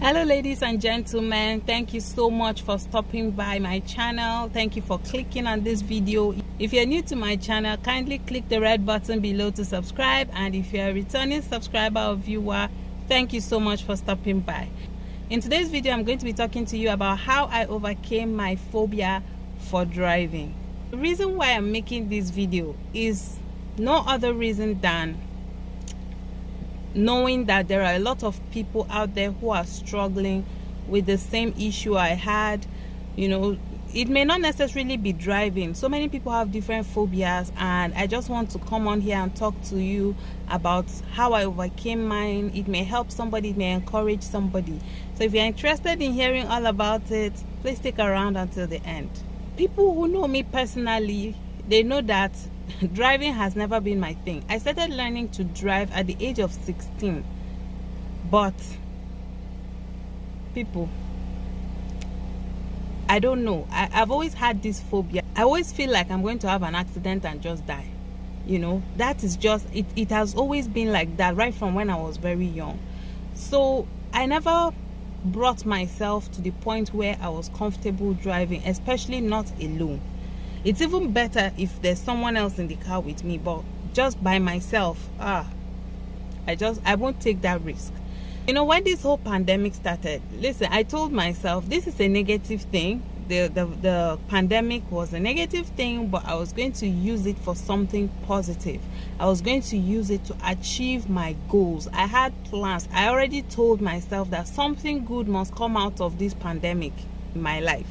Hello ladies and gentlemen, thank you so much for stopping by my channel. Thank you for clicking on this video. If you're new to my channel, kindly click the red button below to subscribe, and if you're a returning subscriber or viewer, thank you so much for stopping by. In today's video, I'm going to be talking to you about how I overcame my phobia for driving. The reason why I'm making this video is no other reason than knowing that there are a lot of people out there who are struggling with the same issue I had. You know, it may not necessarily be driving. So many people have different phobias, and I just want to come on here and talk to you about how I overcame mine. It may help somebody, it may encourage somebody. So if you're interested in hearing all about it, please stick around until the end. People who know me personally, they know that driving has never been my thing. I started learning to drive at the age of 16. But people, I don't know. I've always had this phobia. I always feel like I'm going to have an accident and just die. You know, that is just, it has always been like that right from when I was very young. So I never brought myself to the point where I was comfortable driving, especially not alone. It's even better if there's someone else in the car with me, but just by myself, I won't take that risk. You know, when this whole pandemic started, listen, I told myself this is a negative thing. The pandemic was a negative thing, but I was going to use it for something positive. I was going to use it to achieve my goals. I had plans. I already told myself that something good must come out of this pandemic in my life.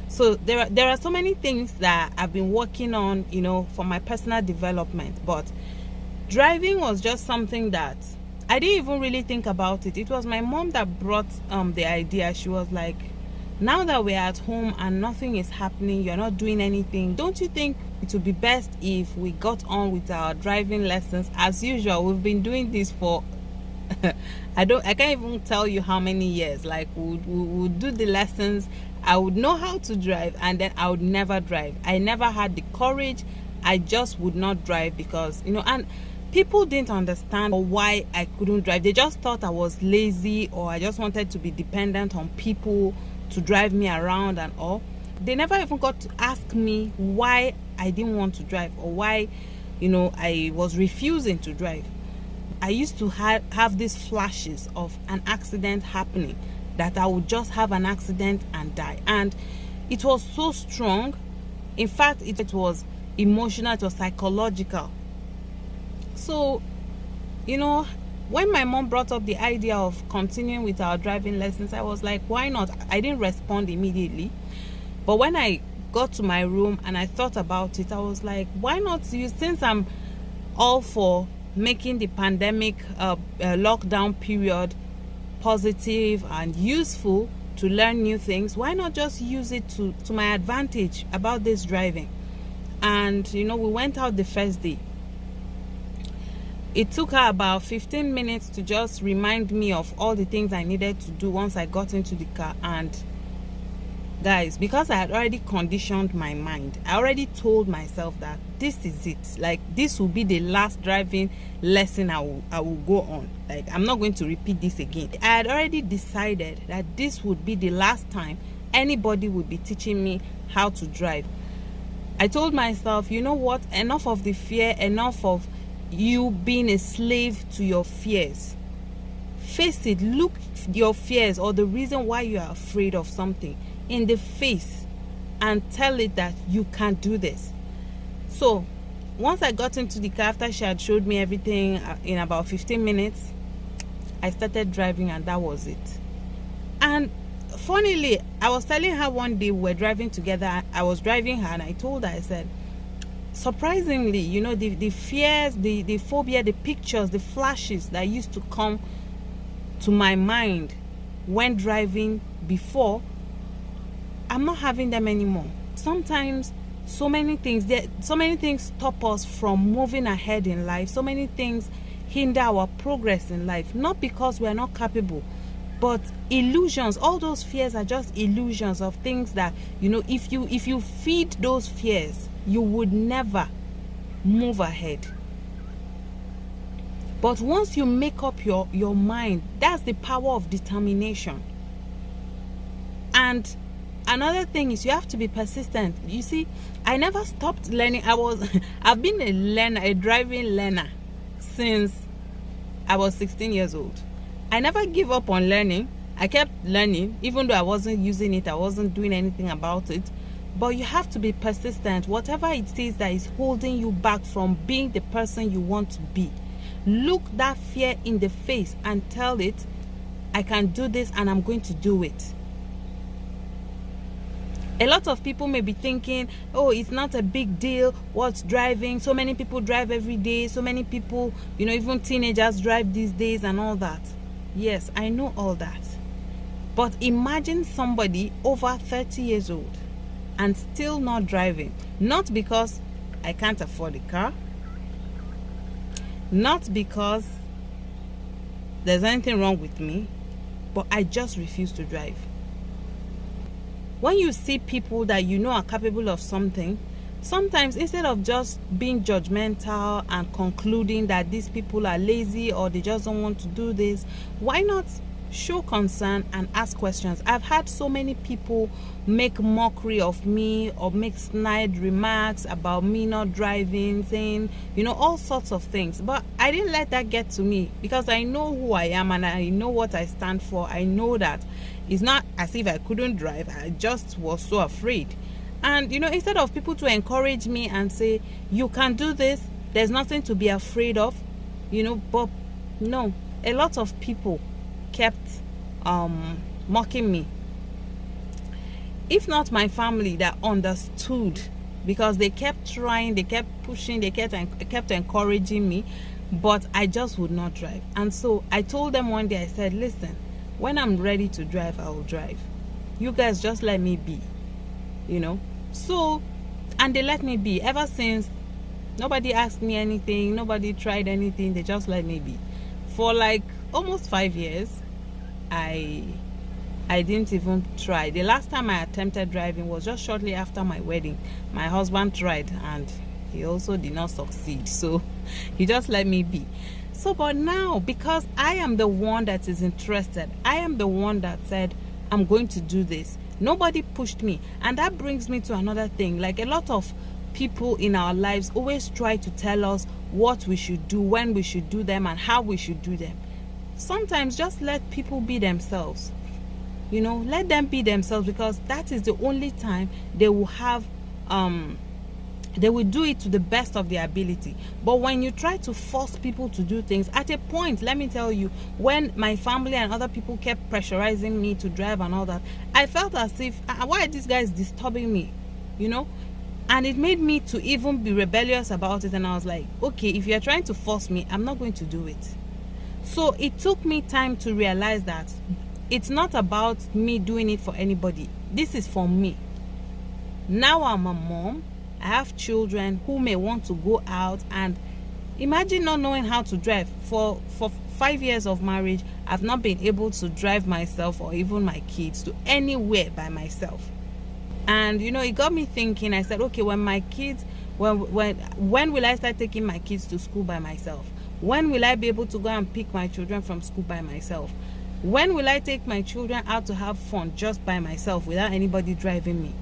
So there are so many things that I've been working on, you know, for my personal development. But driving was just something that I didn't even really think about it. It was my mom that brought the idea. She was like, now that we're at home and nothing is happening, you're not doing anything, don't you think it would be best if we got on with our driving lessons? As usual, we've been doing this for I can't even tell you how many years. Like we would do the lessons, I would know how to drive, and then I would never drive. I never had the courage. I just would not drive because, you know, and people didn't understand why I couldn't drive. They just thought I was lazy, or I just wanted to be dependent on people to drive me around and all. They never even got to ask me why I didn't want to drive, or why, you know, I was refusing to drive. I used to have these flashes of an accident happening, that I would just have an accident and die. And it was so strong. In fact, it was emotional, it was psychological. So, you know, when my mom brought up the idea of continuing with our driving lessons, I was like, why not? I didn't respond immediately. But when I got to my room and I thought about it, I was like, why not use, since I'm all for making the pandemic lockdown period positive and useful to learn new things, why not just use it to my advantage about this driving? And you know, we went out the first day. It took her about 15 minutes to just remind me of all the things I needed to do once I got into the car. And guys, because I had already conditioned my mind, I already told myself that this is it. Like, this will be the last driving lesson I will go on. Like, I'm not going to repeat this again. I had already decided that this would be the last time anybody would be teaching me how to drive. I told myself, you know what? Enough of the fear, enough of you being a slave to your fears. Face it. Look your fears, or the reason why you are afraid of something, in the face, and tell it that you can't do this. So once I got into the car, after she had showed me everything in about 15 minutes, I started driving, and that was it. And funnily, I was telling her one day, we were driving together, I was driving her, and I told her, I said, surprisingly, you know, the fears, the phobia, the pictures, the flashes that used to come to my mind when driving before, I'm not having them anymore. Sometimes so many things stop us from moving ahead in life. So many things hinder our progress in life, not because we're not capable, but illusions. All those fears are just illusions of things that, you know, if you feed those fears, you would never move ahead. But once you make up your mind, that's the power of determination. And another thing is you have to be persistent. You see, I never stopped learning. I've been a driving learner since I was 16 years old. I never give up on learning. I kept learning, even though I wasn't using it, I wasn't doing anything about it. But you have to be persistent. Whatever it is that is holding you back from being the person you want to be, look that fear in the face and tell it, I can do this and I'm going to do it. A lot of people may be thinking, oh, it's not a big deal. What's driving? So many people drive every day. So many people, even teenagers drive these days and all that. Yes, I know all that. But imagine somebody over 30 years old and still not driving. Not because I can't afford a car. Not because there's anything wrong with me. But I just refuse to drive. When you see people that are capable of something, sometimes instead of just being judgmental and concluding that these people are lazy or they just don't want to do this, why not show concern and ask questions? I've had so many people make mockery of me or make snide remarks about me not driving, saying, all sorts of things. But I didn't let that get to me because I know who I am and I know what I stand for. I know that it's not as if I couldn't drive. I just was so afraid. And, instead of people to encourage me and say, you can do this, there's nothing to be afraid of, but no, a lot of people kept mocking me. If not my family that understood, because they kept trying, they kept pushing, they kept encouraging me, but I just would not drive. And so I told them one day, I said, listen, when I'm ready to drive, I will drive. You guys just let me be, So, and they let me be. Ever since, nobody asked me anything, nobody tried anything, they just let me be. For like almost 5 years, I didn't even try. The last time I attempted driving was just shortly after my wedding. My husband tried and he also did not succeed. So he just let me be. So, but now, because I am the one that is interested, I am the one that said, I'm going to do this. Nobody pushed me. And that brings me to another thing. Like, a lot of people in our lives always try to tell us what we should do, when we should do them, and how we should do them. Sometimes just let people be themselves. Let them be themselves, because that is the only time they will have they will do it to the best of their ability. But when you try to force people to do things, at a point, let me tell you, when my family and other people kept pressurizing me to drive and all that, I felt as if, why are these guys disturbing me? And it made me to even be rebellious about it. And I was like, okay, if you're trying to force me, I'm not going to do it. So it took me time to realize that it's not about me doing it for anybody. This is for me. Now I'm a mom. I have children who may want to go out, and imagine not knowing how to drive. For 5 years of marriage, I've not been able to drive myself or even my kids to anywhere by myself. And it got me thinking. I said, okay, when my kids, when will I start taking my kids to school by myself? When will I be able to go and pick my children from school by myself? When will I take my children out to have fun just by myself without anybody driving me?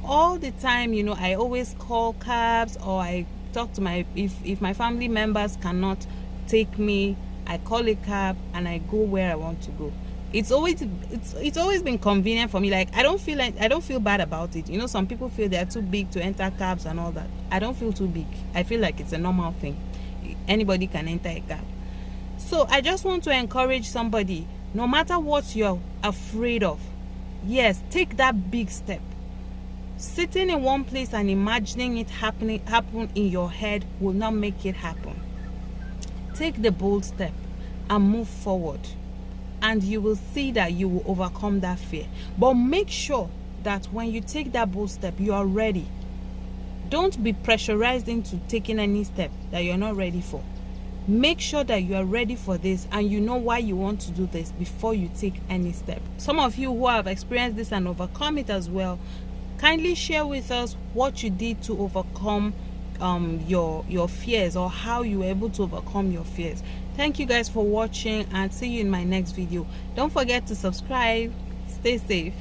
All the time, I always call cabs, or I talk to if my family members cannot take me, I call a cab and I go where I want to go. It's always been convenient for me. Like, I don't feel bad about it. Some people feel they're too big to enter cabs and all that. I don't feel too big. I feel like it's a normal thing. Anybody can enter a cab. So I just want to encourage somebody, no matter what you're afraid of, yes, take that big step. Sitting in one place and imagining it happen in your head will not make it happen. Take the bold step and move forward, and you will see that you will overcome that fear. But make sure that when you take that bold step, you are ready. Don't be pressurized into taking any step that you're not ready for. Make sure that you are ready for this and you know why you want to do this before you take any step. Some of you who have experienced this and overcome it as well, kindly share with us what you did to overcome your fears, or how you were able to overcome your fears. Thank you guys for watching, and see you in my next video. Don't forget to subscribe. Stay safe.